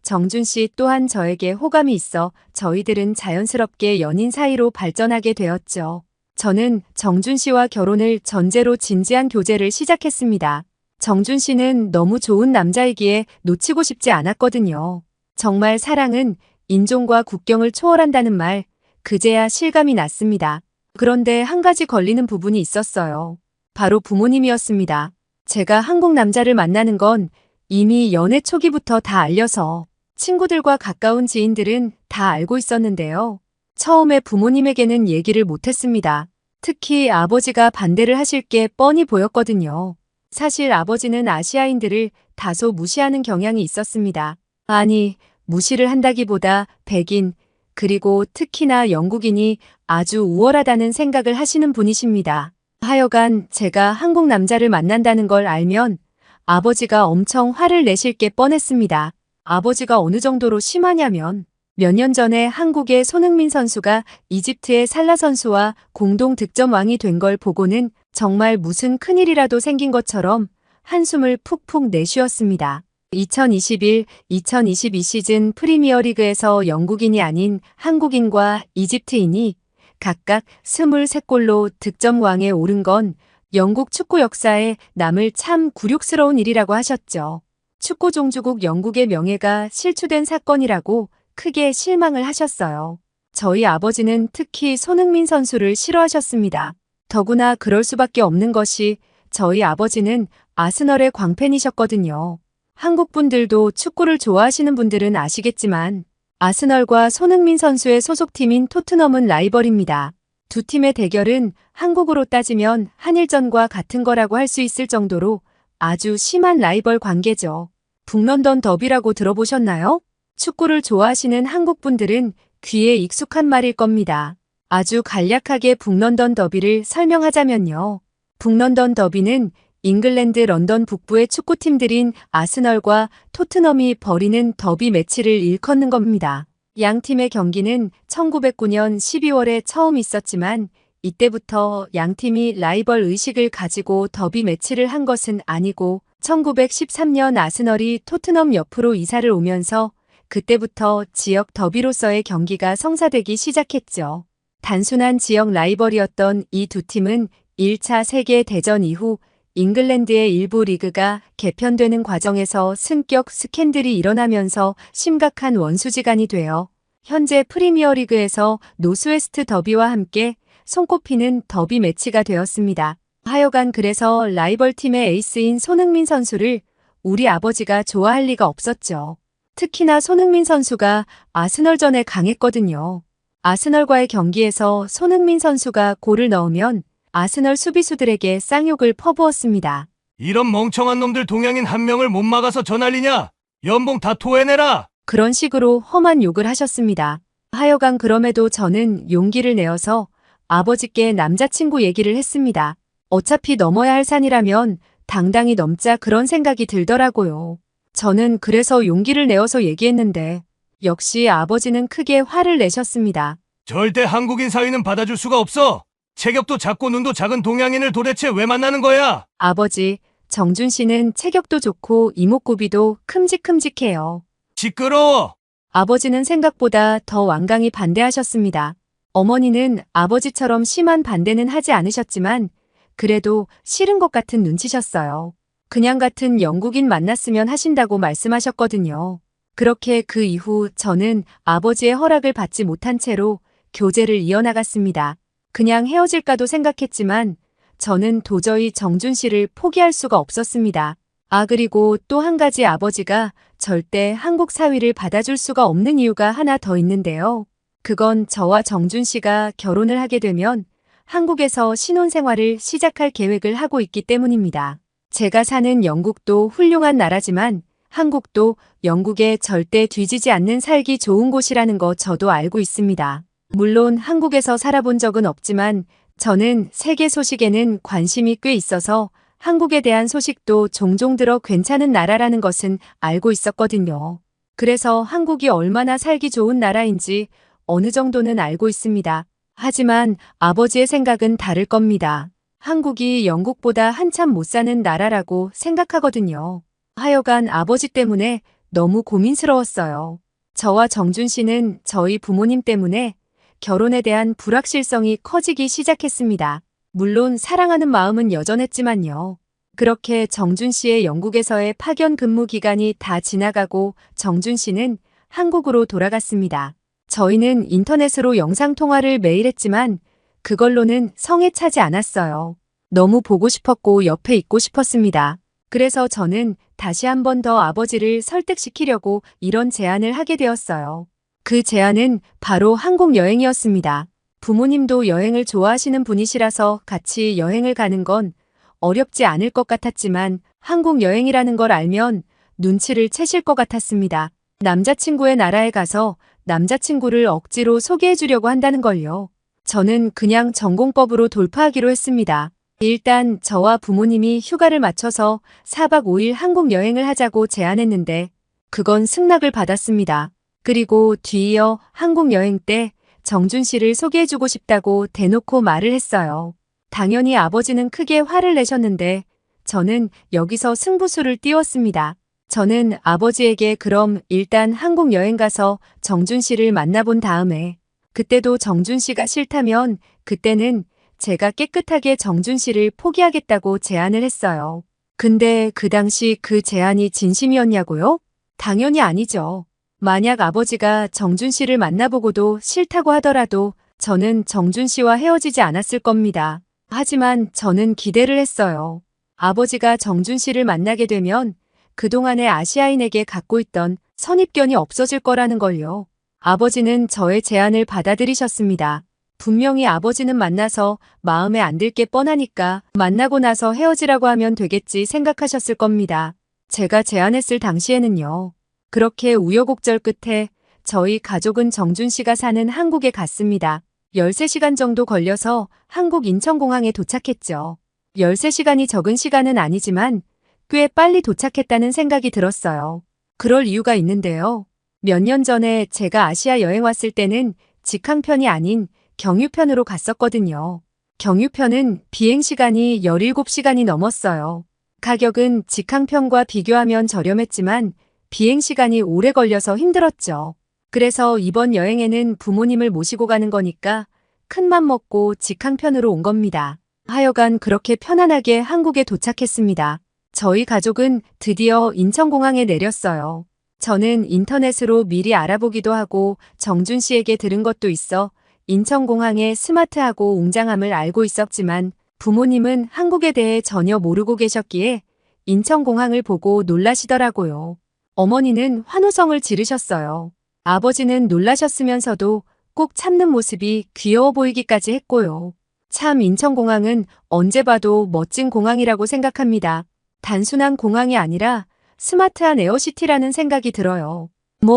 정준 씨 또한 저에게 호감이 있어 저희들은 자연스럽게 연인 사이로 발전하게 되었죠. 저는 정준 씨와 결혼을 전제로 진지한 교제를 시작했습니다. 정준 씨는 너무 좋은 남자이기에 놓치고 싶지 않았거든요. 정말 사랑은 인종과 국경을 초월한다는 말, 그제야 실감이 났습니다. 그런데 한 가지 걸리는 부분이 있었어요. 바로 부모님이었습니다. 제가 한국 남자를 만나는 건 이미 연애 초기부터 다 알려서 친구들과 가까운 지인들은 다 알고 있었는데요. 처음에 부모님에게는 얘기를 못했습니다. 특히 아버지가 반대를 하실 게 뻔히 보였거든요. 사실 아버지는 아시아인들을 다소 무시하는 경향이 있었습니다. 아니, 무시를 한다기보다 백인, 그리고 특히나 영국인이 아주 우월하다는 생각을 하시는 분이십니다. 하여간 제가 한국 남자를 만난다는 걸 알면 아버지가 엄청 화를 내실 게 뻔했습니다. 아버지가 어느 정도로 심하냐면 몇 년 전에 한국의 손흥민 선수가 이집트의 살라 선수와 공동 득점왕이 된 걸 보고는 정말 무슨 큰일이라도 생긴 것처럼 한숨을 푹푹 내쉬었습니다. 2021-2022 시즌 프리미어리그에서 영국인이 아닌 한국인과 이집트인이 각각 23골로 득점왕에 오른 건 영국 축구 역사에 남을 참 굴욕스러운 일이라고 하셨죠. 축구 종주국 영국의 명예가 실추된 사건이라고 크게 실망을 하셨어요. 저희 아버지는 특히 손흥민 선수를 싫어하셨습니다. 더구나 그럴 수밖에 없는 것이 저희 아버지는 아스널의 광팬이셨거든요. 한국 분들도 축구를 좋아하시는 분들은 아시겠지만 아스널과 손흥민 선수의 소속팀인 토트넘은 라이벌입니다. 두 팀의 대결은 한국으로 따지면 한일전과 같은 거라고 할 수 있을 정도로 아주 심한 라이벌 관계죠. 북런던 더비라고 들어보셨나요? 축구를 좋아하시는 한국 분들은 귀에 익숙한 말일 겁니다. 아주 간략하게 북런던 더비를 설명하자면요. 북런던 더비는 잉글랜드 런던 북부의 축구팀들인 아스널과 토트넘이 벌이는 더비 매치를 일컫는 겁니다. 양 팀의 경기는 1909년 12월에 처음 있었지만 이때부터 양 팀이 라이벌 의식을 가지고 더비 매치를 한 것은 아니고 1913년 아스널이 토트넘 옆으로 이사를 오면서 그때부터 지역 더비로서의 경기가 성사되기 시작했죠. 단순한 지역 라이벌이었던 이 두 팀은 1차 세계대전 이후 잉글랜드의 일부 리그가 개편되는 과정에서 승격 스캔들이 일어나면서 심각한 원수지간이 되어 현재 프리미어리그에서 노스웨스트 더비와 함께 손꼽히는 더비 매치가 되었습니다. 하여간 그래서 라이벌 팀의 에이스인 손흥민 선수를 우리 아버지가 좋아할 리가 없었죠. 특히나 손흥민 선수가 아스널전에 강했거든요. 아스널과의 경기에서 손흥민 선수가 골을 넣으면 아스널 수비수들에게 쌍욕을 퍼부었습니다. 이런 멍청한 놈들 동양인 한 명을 못 막아서 저 난리냐? 연봉 다 토해내라! 그런 식으로 험한 욕을 하셨습니다. 하여간 그럼에도 저는 용기를 내어서 아버지께 남자친구 얘기를 했습니다. 어차피 넘어야 할 산이라면 당당히 넘자 그런 생각이 들더라고요. 저는 그래서 용기를 내어서 얘기했는데 역시 아버지는 크게 화를 내셨습니다. 절대 한국인 사위는 받아줄 수가 없어! 체격도 작고 눈도 작은 동양인을 도대체 왜 만나는 거야? 아버지, 정준 씨는 체격도 좋고 이목구비도 큼직큼직해요. 시끄러워! 아버지는 생각보다 더 완강히 반대하셨습니다. 어머니는 아버지처럼 심한 반대는 하지 않으셨지만 그래도 싫은 것 같은 눈치셨어요. 그냥 같은 영국인 만났으면 하신다고 말씀하셨거든요. 그렇게 그 이후 저는 아버지의 허락을 받지 못한 채로 교제를 이어나갔습니다. 그냥 헤어질까도 생각했지만 저는 도저히 정준 씨를 포기할 수가 없었습니다. 그리고 또 한 가지 아버지가 절대 한국 사위를 받아줄 수가 없는 이유가 하나 더 있는데요. 그건 저와 정준 씨가 결혼을 하게 되면 한국에서 신혼생활을 시작할 계획을 하고 있기 때문입니다. 제가 사는 영국도 훌륭한 나라지만 한국도 영국에 절대 뒤지지 않는 살기 좋은 곳이라는 거 저도 알고 있습니다. 물론 한국에서 살아본 적은 없지만 저는 세계 소식에는 관심이 꽤 있어서 한국에 대한 소식도 종종 들어 괜찮은 나라라는 것은 알고 있었거든요. 그래서 한국이 얼마나 살기 좋은 나라인지 어느 정도는 알고 있습니다. 하지만 아버지의 생각은 다를 겁니다. 한국이 영국보다 한참 못 사는 나라라고 생각하거든요. 하여간 아버지 때문에 너무 고민스러웠어요. 저와 정준 씨는 저희 부모님 때문에 결혼에 대한 불확실성이 커지기 시작했습니다. 물론 사랑하는 마음은 여전했지만요. 그렇게 정준 씨의 영국에서의 파견 근무 기간이 다 지나가고 정준 씨는 한국으로 돌아갔습니다. 저희는 인터넷으로 영상통화를 매일 했지만 그걸로는 성에 차지 않았어요. 너무 보고 싶었고 옆에 있고 싶었습니다. 그래서 저는 다시 한 번 더 아버지를 설득시키려고 이런 제안을 하게 되었어요. 그 제안은 바로 한국 여행이었습니다. 부모님도 여행을 좋아하시는 분이시라서 같이 여행을 가는 건 어렵지 않을 것 같았지만 한국 여행이라는 걸 알면 눈치를 채실 것 같았습니다. 남자친구의 나라에 가서 남자친구를 억지로 소개해 주려고 한다는 걸요. 저는 그냥 전공법으로 돌파하기로 했습니다. 일단 저와 부모님이 휴가를 맞춰서 4박 5일 한국 여행을 하자고 제안했는데 그건 승낙을 받았습니다. 그리고 뒤이어 한국 여행 때 정준 씨를 소개해주고 싶다고 대놓고 말을 했어요. 당연히 아버지는 크게 화를 내셨는데 저는 여기서 승부수를 띄웠습니다. 저는 아버지에게 그럼 일단 한국 여행 가서 정준 씨를 만나본 다음에 그때도 정준 씨가 싫다면 그때는 제가 깨끗하게 정준 씨를 포기하겠다고 제안을 했어요. 근데 그 당시 그 제안이 진심이었냐고요? 당연히 아니죠. 만약 아버지가 정준 씨를 만나보고도 싫다고 하더라도 저는 정준 씨와 헤어지지 않았을 겁니다. 하지만 저는 기대를 했어요. 아버지가 정준 씨를 만나게 되면 그동안의 아시아인에게 갖고 있던 선입견이 없어질 거라는 걸요. 아버지는 저의 제안을 받아들이셨습니다. 분명히 아버지는 만나서 마음에 안 들 게 뻔하니까 만나고 나서 헤어지라고 하면 되겠지 생각하셨을 겁니다. 제가 제안했을 당시에는요. 그렇게 우여곡절 끝에 저희 가족은 정준 씨가 사는 한국에 갔습니다. 13시간 정도 걸려서 한국 인천공항에 도착했죠. 13시간이 적은 시간은 아니지만 꽤 빨리 도착했다는 생각이 들었어요. 그럴 이유가 있는데요. 몇 년 전에 제가 아시아 여행 왔을 때는 직항편이 아닌 경유편으로 갔었거든요. 경유편은 비행시간이 17시간이 넘었어요. 가격은 직항편과 비교하면 저렴했지만 비행시간이 오래 걸려서 힘들었죠. 그래서 이번 여행에는 부모님을 모시고 가는 거니까 큰맘 먹고 직항편으로 온 겁니다. 하여간 그렇게 편안하게 한국에 도착했습니다. 저희 가족은 드디어 인천공항에 내렸어요. 저는 인터넷으로 미리 알아보기도 하고 정준 씨에게 들은 것도 있어 인천공항의 스마트하고 웅장함을 알고 있었지만 부모님은 한국에 대해 전혀 모르고 계셨기에 인천공항을 보고 놀라시더라고요. 어머니는 환호성을 지르셨어요. 아버지는 놀라셨으면서도 꼭 참는 모습이 귀여워 보이기까지 했고요. 참 인천공항은 언제 봐도 멋진 공항이라고 생각합니다. 단순한 공항이 아니라 스마트한 에어시티라는 생각이 들어요.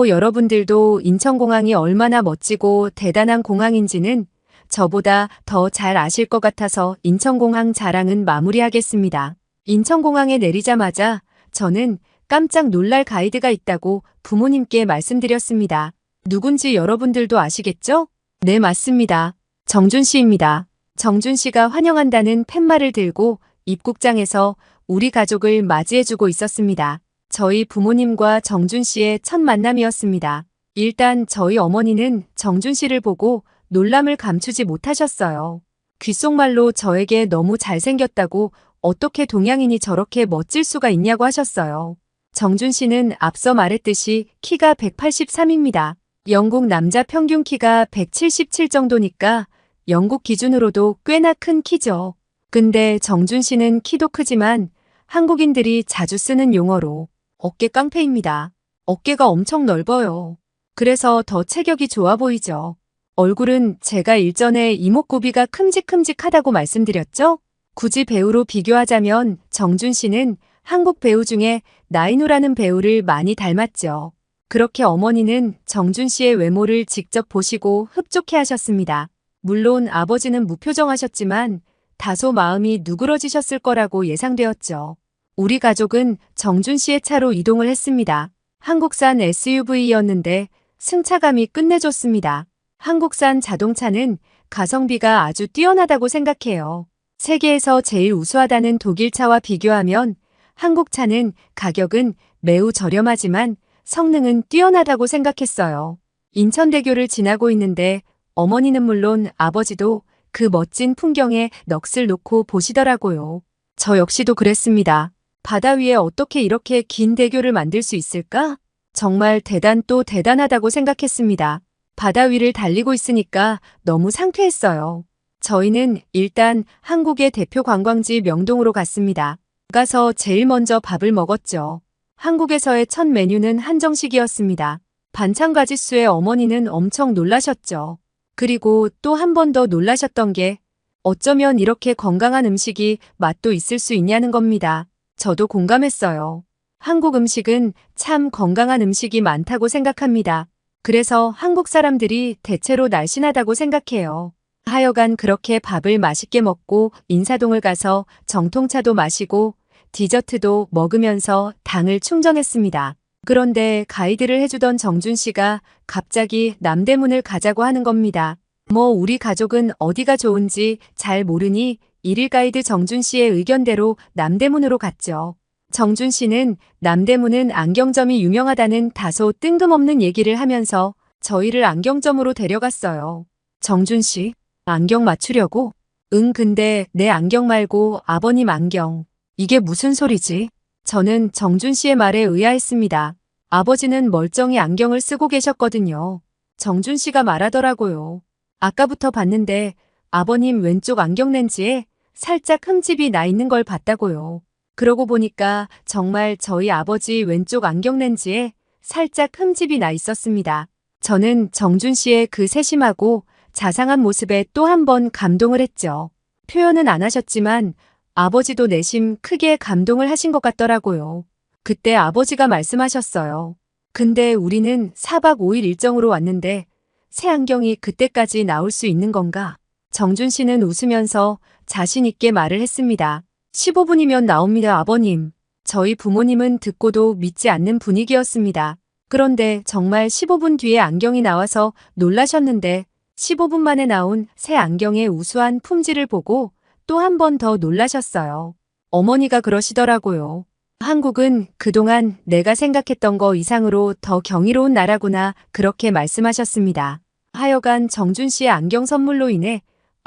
여러분들도 인천공항이 얼마나 멋지고 대단한 공항인지는 저보다 더 잘 아실 것 같아서 인천공항 자랑은 마무리하겠습니다. 인천공항에 내리자마자 저는 깜짝 놀랄 가이드가 있다고 부모님께 말씀드렸습니다. 누군지 여러분들도 아시겠죠? 네, 맞습니다. 정준 씨입니다. 정준 씨가 환영한다는 팻말을 들고 입국장에서 우리 가족을 맞이해주고 있었습니다. 저희 부모님과 정준 씨의 첫 만남이었습니다. 일단 저희 어머니는 정준 씨를 보고 놀람을 감추지 못하셨어요. 귓속말로 저에게 너무 잘생겼다고 어떻게 동양인이 저렇게 멋질 수가 있냐고 하셨어요. 정준 씨는 앞서 말했듯이 키가 183입니다. 영국 남자 평균 키가 177 정도니까 영국 기준으로도 꽤나 큰 키죠. 근데 정준 씨는 키도 크지만 한국인들이 자주 쓰는 용어로 어깨 깡패입니다. 어깨가 엄청 넓어요. 그래서 더 체격이 좋아 보이죠. 얼굴은 제가 일전에 이목구비가 큼직큼직하다고 말씀드렸죠? 굳이 배우로 비교하자면 정준 씨는 한국 배우 중에 나인우라는 배우를 많이 닮았죠. 그렇게 어머니는 정준 씨의 외모를 직접 보시고 흡족해 하셨습니다. 물론 아버지는 무표정하셨지만 다소 마음이 누그러지셨을 거라고 예상되었죠. 우리 가족은 정준 씨의 차로 이동을 했습니다. 한국산 SUV였는데 승차감이 끝내줬습니다. 한국산 자동차는 가성비가 아주 뛰어나다고 생각해요. 세계에서 제일 우수하다는 독일차와 비교하면 한국차는 가격은 매우 저렴하지만 성능은 뛰어나다고 생각했어요. 인천대교를 지나고 있는데 어머니는 물론 아버지도 그 멋진 풍경에 넋을 놓고 보시더라고요. 저 역시도 그랬습니다. 바다 위에 어떻게 이렇게 긴 대교를 만들 수 있을까? 정말 또 대단하다고 생각했습니다. 바다 위를 달리고 있으니까 너무 상쾌했어요. 저희는 일단 한국의 대표 관광지 명동으로 갔습니다. 가서 제일 먼저 밥을 먹었죠. 한국에서의 첫 메뉴는 한정식이었습니다. 반찬 가짓수에 어머니는 엄청 놀라셨죠. 그리고 또 한 번 더 놀라셨던 게 어쩌면 이렇게 건강한 음식이 맛도 있을 수 있냐는 겁니다. 저도 공감했어요. 한국 음식은 참 건강한 음식이 많다고 생각합니다. 그래서 한국 사람들이 대체로 날씬하다고 생각해요. 하여간 그렇게 밥을 맛있게 먹고 인사동을 가서 정통차도 마시고 디저트도 먹으면서 당을 충전했습니다. 그런데 가이드를 해주던 정준 씨가 갑자기 남대문을 가자고 하는 겁니다. 우리 가족은 어디가 좋은지 잘 모르니 일일 가이드 정준 씨의 의견대로 남대문으로 갔죠. 정준 씨는 남대문은 안경점이 유명하다는 다소 뜬금없는 얘기를 하면서 저희를 안경점으로 데려갔어요. 정준 씨, 안경 맞추려고? 응, 근데 내 안경 말고 아버님 안경. 이게 무슨 소리지? 저는 정준 씨의 말에 의아했습니다. 아버지는 멀쩡히 안경을 쓰고 계셨거든요. 정준 씨가 말하더라고요. 아까부터 봤는데 아버님 왼쪽 안경 렌즈에 살짝 흠집이 나 있는 걸 봤다고요. 그러고 보니까 정말 저희 아버지 왼쪽 안경 렌즈에 살짝 흠집이 나 있었습니다. 저는 정준 씨의 그 세심하고 자상한 모습에 또 한 번 감동을 했죠. 표현은 안 하셨지만 아버지도 내심 크게 감동을 하신 것 같더라고요. 그때 아버지가 말씀하셨어요. 근데 우리는 4박 5일 일정으로 왔는데 새 안경이 그때까지 나올 수 있는 건가? 정준 씨는 웃으면서 자신 있게 말을 했습니다. 15분이면 나옵니다, 아버님. 저희 부모님은 듣고도 믿지 않는 분위기였습니다. 그런데 정말 15분 뒤에 안경이 나와서 놀라셨는데 15분 만에 나온 새 안경의 우수한 품질을 보고 또 한 번 더 놀라셨어요. 어머니가 그러시더라고요. 한국은 그동안 내가 생각했던 거 이상으로 더 경이로운 나라구나 그렇게 말씀하셨습니다. 하여간 정준 씨의 안경 선물로 인해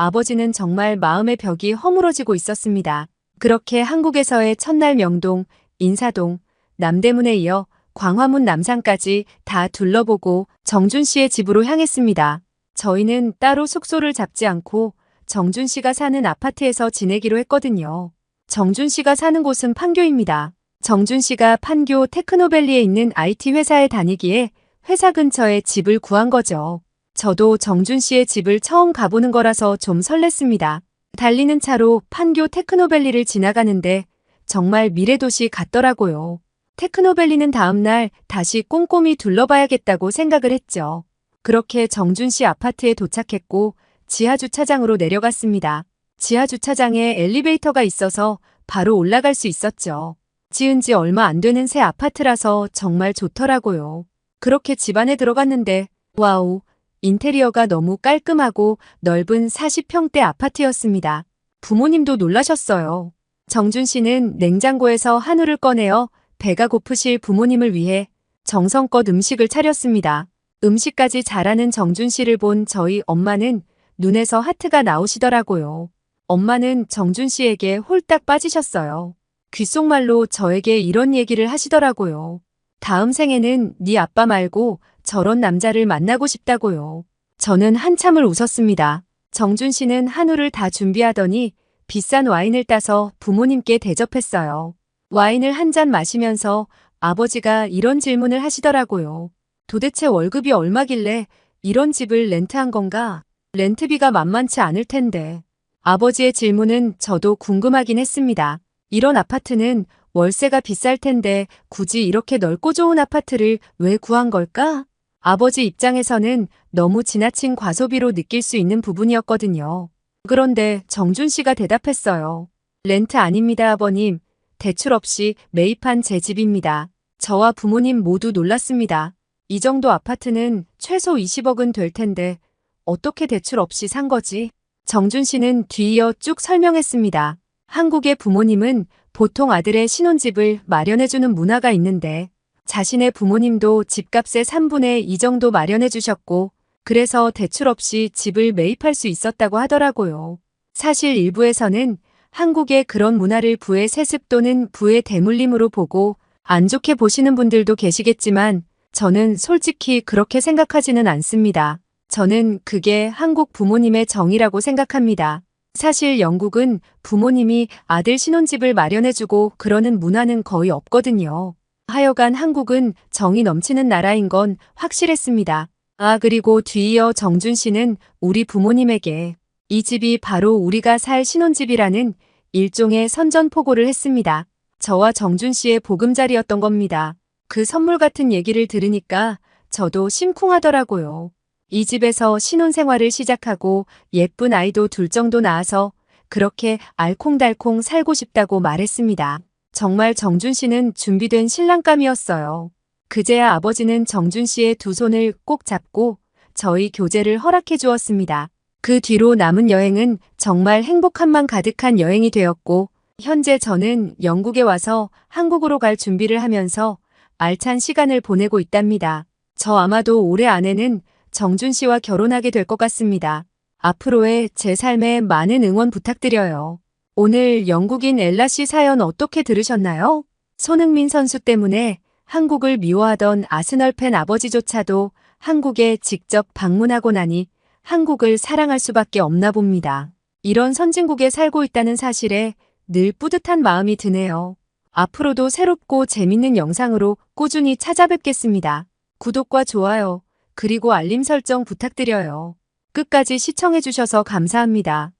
아버지는 정말 마음의 벽이 허물어지고 있었습니다. 그렇게 한국에서의 첫날 명동, 인사동, 남대문에 이어 광화문 남산까지 다 둘러보고 정준 씨의 집으로 향했습니다. 저희는 따로 숙소를 잡지 않고 정준 씨가 사는 아파트에서 지내기로 했거든요. 정준 씨가 사는 곳은 판교입니다. 정준 씨가 판교 테크노밸리에 있는 IT 회사에 다니기에 회사 근처에 집을 구한 거죠. 저도 정준 씨의 집을 처음 가보는 거라서 좀 설렜습니다. 달리는 차로 판교 테크노밸리를 지나가는데 정말 미래도시 같더라고요. 테크노밸리는 다음날 다시 꼼꼼히 둘러봐야겠다고 생각을 했죠. 그렇게 정준 씨 아파트에 도착했고 지하주차장으로 내려갔습니다. 지하주차장에 엘리베이터가 있어서 바로 올라갈 수 있었죠. 지은 지 얼마 안 되는 새 아파트라서 정말 좋더라고요. 그렇게 집 안에 들어갔는데 와우, 인테리어가 너무 깔끔하고 넓은 40평대 아파트였습니다. 부모님도 놀라셨어요. 정준 씨는 냉장고에서 한우를 꺼내어 배가 고프실 부모님을 위해 정성껏 음식을 차렸습니다. 음식까지 잘하는 정준 씨를 본 저희 엄마는 눈에서 하트가 나오시더라고요. 엄마는 정준 씨에게 홀딱 빠지셨어요. 귓속말로 저에게 이런 얘기를 하시더라고요. 다음 생에는 네 아빠 말고 저런 남자를 만나고 싶다고요. 저는 한참을 웃었습니다. 정준 씨는 한우를 다 준비하더니 비싼 와인을 따서 부모님께 대접했어요. 와인을 한 잔 마시면서 아버지가 이런 질문을 하시더라고요. 도대체 월급이 얼마길래 이런 집을 렌트한 건가? 렌트비가 만만치 않을 텐데. 아버지의 질문은 저도 궁금하긴 했습니다. 이런 아파트는 월세가 비쌀 텐데 굳이 이렇게 넓고 좋은 아파트를 왜 구한 걸까? 아버지 입장에서는 너무 지나친 과소비로 느낄 수 있는 부분이었거든요. 그런데 정준 씨가 대답했어요. 렌트 아닙니다, 아버님. 대출 없이 매입한 제 집입니다. 저와 부모님 모두 놀랐습니다. 이 정도 아파트는 최소 20억은 될 텐데 어떻게 대출 없이 산 거지? 정준 씨는 뒤이어 쭉 설명했습니다. 한국의 부모님은 보통 아들의 신혼집을 마련해주는 문화가 있는데 자신의 부모님도 집값의 3분의 2 정도 마련해 주셨고 그래서 대출 없이 집을 매입할 수 있었다고 하더라고요. 사실 일부에서는 한국의 그런 문화를 부의 세습 또는 부의 대물림으로 보고 안 좋게 보시는 분들도 계시겠지만 저는 솔직히 그렇게 생각하지는 않습니다. 저는 그게 한국 부모님의 정이라고 생각합니다. 사실 영국은 부모님이 아들 신혼집을 마련해주고 그러는 문화는 거의 없거든요. 하여간 한국은 정이 넘치는 나라인 건 확실했습니다. 그리고 뒤이어 정준 씨는 우리 부모님에게 이 집이 바로 우리가 살 신혼집이라는 일종의 선전포고를 했습니다. 저와 정준 씨의 보금자리였던 겁니다. 그 선물 같은 얘기를 들으니까 저도 심쿵하더라고요. 이 집에서 신혼생활을 시작하고 예쁜 아이도 둘 정도 낳아서 그렇게 알콩달콩 살고 싶다고 말했습니다. 정말 정준 씨는 준비된 신랑감이었어요. 그제야 아버지는 정준 씨의 두 손을 꼭 잡고 저희 교제를 허락해 주었습니다. 그 뒤로 남은 여행은 정말 행복함만 가득한 여행이 되었고 현재 저는 영국에 와서 한국으로 갈 준비를 하면서 알찬 시간을 보내고 있답니다. 저 아마도 올해 안에는 정준 씨와 결혼하게 될 것 같습니다. 앞으로의 제 삶에 많은 응원 부탁드려요. 오늘 영국인 엘라 씨 사연 어떻게 들으셨나요? 손흥민 선수 때문에 한국을 미워하던 아스널 팬 아버지조차도 한국에 직접 방문하고 나니 한국을 사랑할 수밖에 없나 봅니다. 이런 선진국에 살고 있다는 사실에 늘 뿌듯한 마음이 드네요. 앞으로도 새롭고 재밌는 영상으로 꾸준히 찾아뵙겠습니다. 구독과 좋아요, 그리고 알림 설정 부탁드려요. 끝까지 시청해주셔서 감사합니다.